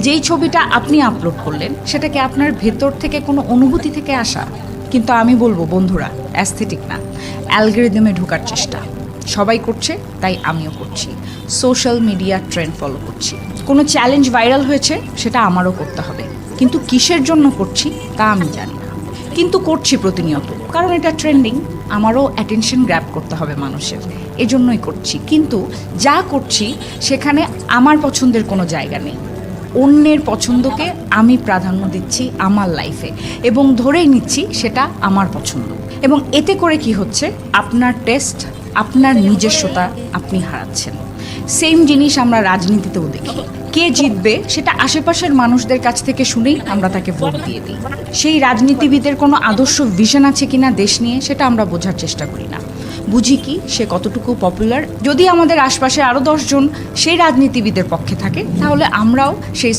যেই ছবিটা আপনি আপলোড করলেন সেটা কি আপনার ভেতর থেকে কোনো অনুভূতি থেকে আসা? কিন্তু আমি বলবো বন্ধুরা, অ্যাস্থেটিক না, অ্যালগরিদমে ঢোকার চেষ্টা সবাই করছে, তাই আমিও করছি। সোশ্যাল মিডিয়া ট্রেন্ড ফলো করছি। কোনো চ্যালেঞ্জ ভাইরাল হয়েছে, সেটা আমারও করতে হবে, কিন্তু কিসের জন্য করছি তা আমি জানি না, কিন্তু করছি প্রতিনিয়ত, কারণ এটা ট্রেন্ডিং। আমারও অ্যাটেনশন গ্র্যাব করতে হবে মানুষের, এজন্যই করছি। কিন্তু যা করছি সেখানে আমার পছন্দের কোনো জায়গা নেই। অন্যের পছন্দকে আমি প্রাধান্য দিচ্ছি আমার লাইফে, এবং ধরেই নিচ্ছি সেটা আমার পছন্দ। এবং এতে করে কি হচ্ছে, আপনার টেস্ট, আপনার নিজস্বতা আপনি হারাচ্ছেন। সেম জিনিস আমরা রাজনীতিতেও দেখি। কে জিতবে সেটা আশেপাশের মানুষদের কাছ থেকে শুনেই আমরা তাকে ভোট দিয়ে দিই। সেই রাজনীতিবিদের কোনো আদর্শ ভিশন আছে কিনা দেশ নিয়ে, সেটা আমরা বোঝার চেষ্টা করি না। বুঝি কি সে কতটুকু পপুলার। যদি আমাদের আশপাশে আরও 10 জন সেই রাজনীতিবিদের পক্ষে থাকে, তাহলে আমরাও সেই